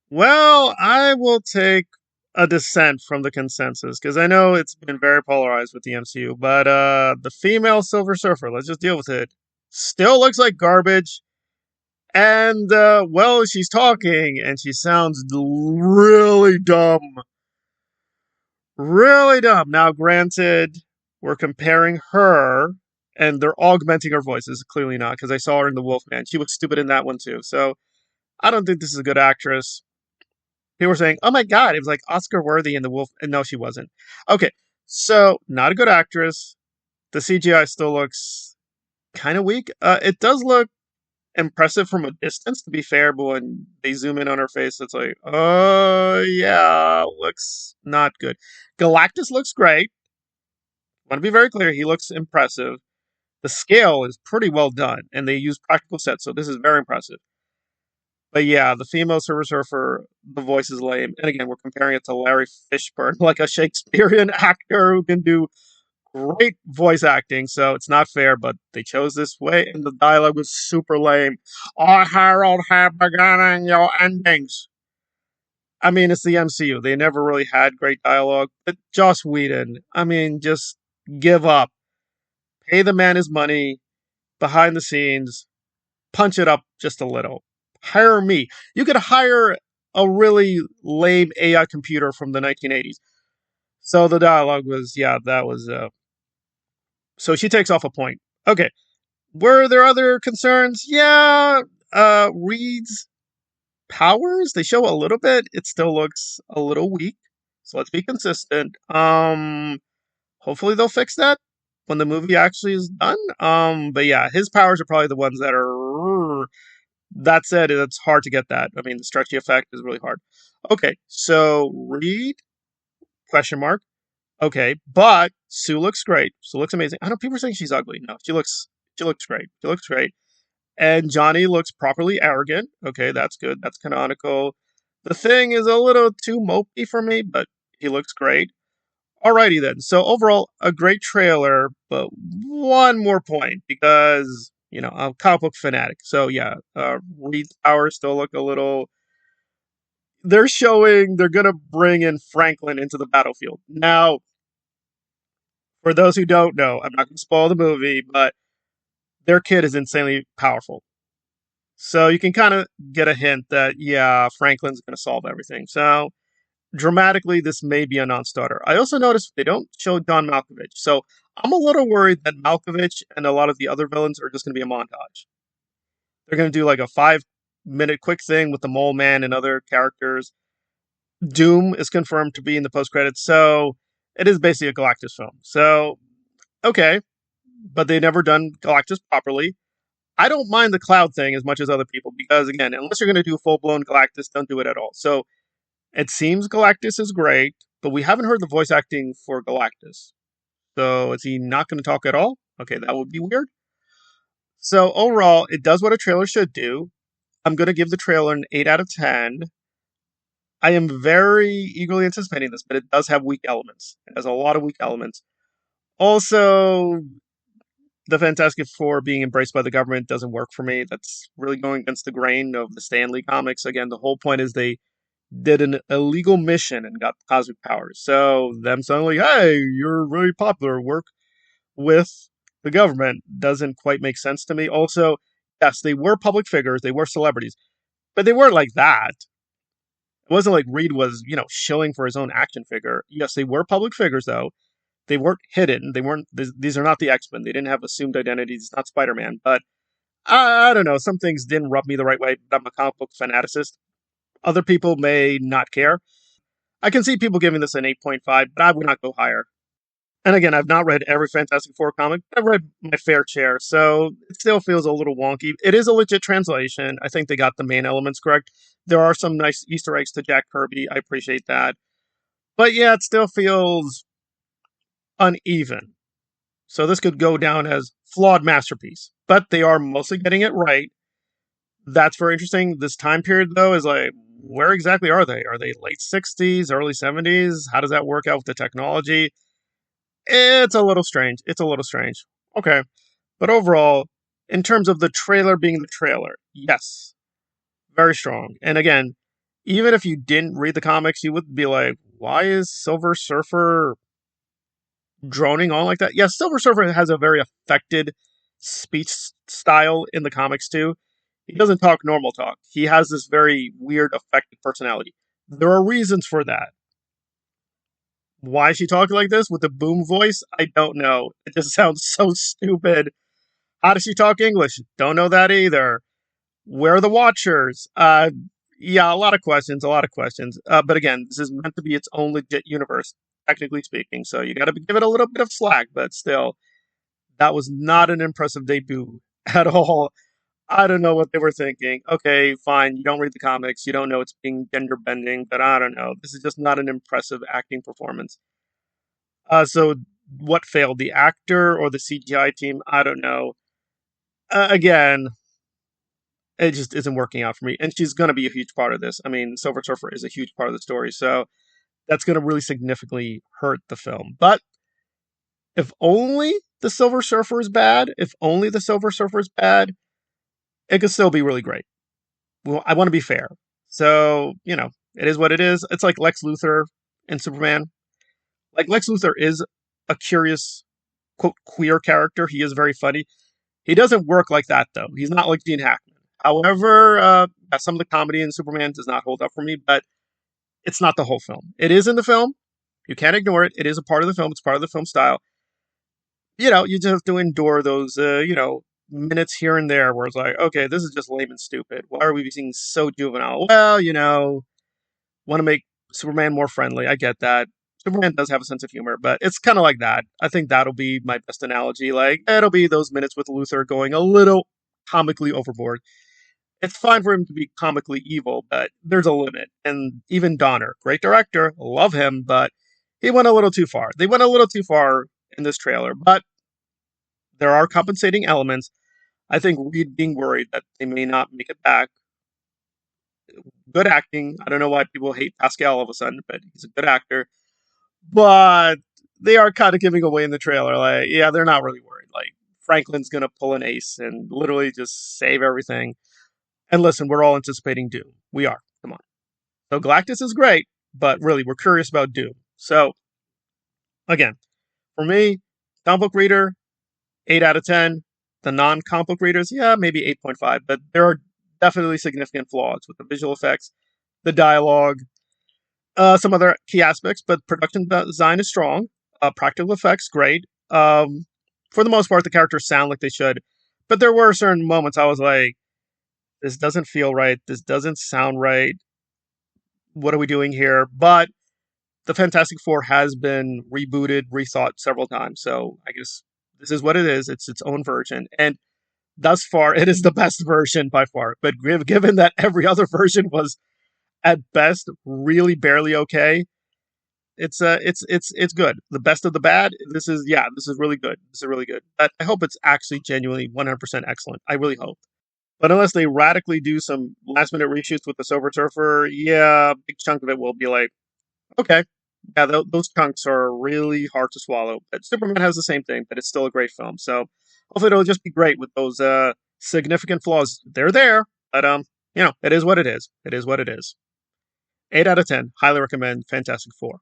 Well, I will take a dissent from the consensus because I know it's been very polarized with the MCU, but the female Silver Surfer, let's just deal with it. Still looks like garbage, and well, she's talking and she sounds really dumb. Really dumb. Now, granted, we're comparing her and they're augmenting her voice. This is clearly not because I saw her in The Wolfman. She was stupid in that one too. So I don't think this is a good actress. People were saying, "Oh my god, it was like Oscar worthy in The Wolf," and no, she wasn't. Okay, so not a good actress. The CGI still looks kind of weak. It does look impressive from a distance, to be fair, but when they zoom in on her face, it's like, oh yeah, looks not good. Galactus looks great. Want to be very clear, he looks impressive. The scale is pretty well done, and they use practical sets, so this is very impressive. But yeah, the female Silver Surfer, the voice is lame. And again, we're comparing it to Larry Fishburne, like a Shakespearean actor who can do great voice acting. So it's not fair, but they chose this way, and the dialogue was super lame. I herald have beginning your endings. I mean, it's the MCU. They never really had great dialogue. But Joss Whedon, I mean, just give up. Pay the man his money behind the scenes. Punch it up just a little. Hire me. You could hire a really lame AI computer from the 1980s. So the dialogue was, yeah, that was. So she takes off a point. Okay. Were there other concerns? Yeah. Reed's powers, they show a little bit. It still looks a little weak. So let's be consistent. Hopefully they'll fix that when the movie actually is done. But yeah, his powers are probably the ones that are. That said, it's hard to get that. I mean, the stretchy effect is really hard. Okay, so Reed question mark. Okay, but Sue looks great. Sue looks amazing. I know people are saying she's ugly. No, she looks great. She looks great. And Johnny looks properly arrogant. Okay, that's good. That's canonical. The Thing is a little too mopey for me, but he looks great. Alrighty then. So overall, a great trailer, but one more point because I'm a comic book fanatic. So yeah, Reed's powers still look a little. They're showing they're gonna bring in Franklin into the battlefield. Now, for those who don't know, I'm not gonna spoil the movie, but their kid is insanely powerful. So you can kind of get a hint that yeah, Franklin's gonna solve everything. So dramatically, this may be a non-starter. I also noticed they don't show John Malkovich, so I'm a little worried that Malkovich and a lot of the other villains are just going to be a montage. They're going to do like a 5-minute quick thing with the Mole Man and other characters. Doom is confirmed to be in the post credits, so it is basically a Galactus film. So okay, but they never done Galactus properly. I don't mind the cloud thing as much as other people because again, unless you're going to do full blown Galactus, don't do it at all. So it seems Galactus is great, but we haven't heard the voice acting for Galactus. So is he not going to talk at all? Okay, that would be weird. So overall, it does what a trailer should do. I'm going to give the trailer an 8 out of 10. I am very eagerly anticipating this, but it does have weak elements. It has a lot of weak elements. Also, the Fantastic Four being embraced by the government doesn't work for me. That's really going against the grain of the Stan Lee comics. Again, the whole point is they did an illegal mission and got cosmic powers. So them suddenly, hey, you're really popular, work with the government doesn't quite make sense to me. Also, yes, they were public figures, they were celebrities, but they weren't like that. It wasn't like Reed was, shilling for his own action figure. Yes, they were public figures though. They weren't hidden. They weren't. These are not the X Men. They didn't have assumed identities. It's not Spider Man. But I don't know. Some things didn't rub me the right way. I'm a comic book fanaticist. Other people may not care. I can see people giving this an 8.5, but I would not go higher. And again, I've not read every Fantastic Four comic. I've read my fair share, so it still feels a little wonky. It is a legit translation. I think they got the main elements correct. There are some nice Easter eggs to Jack Kirby. I appreciate that. But yeah, it still feels uneven. So this could go down as flawed masterpiece. But they are mostly getting it right. That's very interesting. This time period, though, is like, where exactly are they? Are they late 60s, early 70s? How does that work out with the technology? It's a little strange. It's a little strange. Okay. But overall, in terms of the trailer being the trailer, yes, very strong. And again, Even if you didn't read the comics, you would be like, why is Silver Surfer droning on like that? Yeah, Silver Surfer has a very affected speech style in the comics too. He doesn't talk normal talk. He has this very weird affected personality. There are reasons for that. Why is she talking like this with a boom voice? I don't know. It just sounds so stupid. How does she talk English? Don't know that either. Where are the Watchers? Yeah, a lot of questions, a lot of questions. But again, this is meant to be its own legit universe, technically speaking. So you got to give it a little bit of slack, but still, that was not an impressive debut at all. I don't know what they were thinking. Okay, fine, you don't read the comics, you don't know it's being gender bending, but I don't know. This is just not an impressive acting performance. So what failed, the actor or the CGI team? I don't know. Again, it just isn't working out for me. And she's going to be a huge part of this. I mean, Silver Surfer is a huge part of the story, so that's going to really significantly hurt the film. But if only the Silver Surfer is bad, if only the Silver Surfer is bad, it could still be really great. Well, I want to be fair. So, it is what it is. It's like Lex Luthor in Superman. Like, Lex Luthor is a curious, quote, queer character. He is very funny. He doesn't work like that, though. He's not like Gene Hackman. However, some of the comedy in Superman does not hold up for me, but it's not the whole film. It is in the film. You can't ignore it. It is a part of the film. It's part of the film style. You just have to endure those, minutes here and there where it's like, okay, this is just lame and stupid. Why are we being so juvenile? Well, want to make Superman more friendly. I get that. Superman does have a sense of humor, but it's kind of like that. I think that'll be my best analogy. Like, it'll be those minutes with Luthor going a little comically overboard. It's fine for him to be comically evil, but there's a limit. And even Donner, great director, love him, but he went a little too far. They went a little too far in this trailer, but there are compensating elements. I think Reed being worried that they may not make it back. Good acting. I don't know why people hate Pascal all of a sudden, but he's a good actor. But they are kind of giving away in the trailer. Like, yeah, they're not really worried. Like, Franklin's going to pull an ace and literally just save everything. And listen, we're all anticipating Doom. We are. Come on. So Galactus is great, but really, we're curious about Doom. So, again, for me, comic book reader, 8 out of 10. The non-comic book readers, yeah, maybe 8.5. But there are definitely significant flaws with the visual effects, the dialogue, some other key aspects, but production design is strong. Practical effects, great. For the most part, the characters sound like they should. But there were certain moments I was like, this doesn't feel right. This doesn't sound right. What are we doing here? But the Fantastic Four has been rebooted, rethought several times. So I guess this is what it is. It's its own version. And thus far, it is the best version by far. But given that every other version was at best really barely okay, it's good. The best of the bad. This is really good. This is really good. But I hope it's actually genuinely 100% excellent. I really hope. But unless they radically do some last minute reshoots with the Silver Surfer, yeah, a big chunk of it will be like, okay, yeah, those chunks are really hard to swallow. But Superman has the same thing, but it's still a great film. So hopefully it'll just be great with those significant flaws. They're there, but it is what it is. It is what it is. 8 out of 10. Highly recommend Fantastic Four.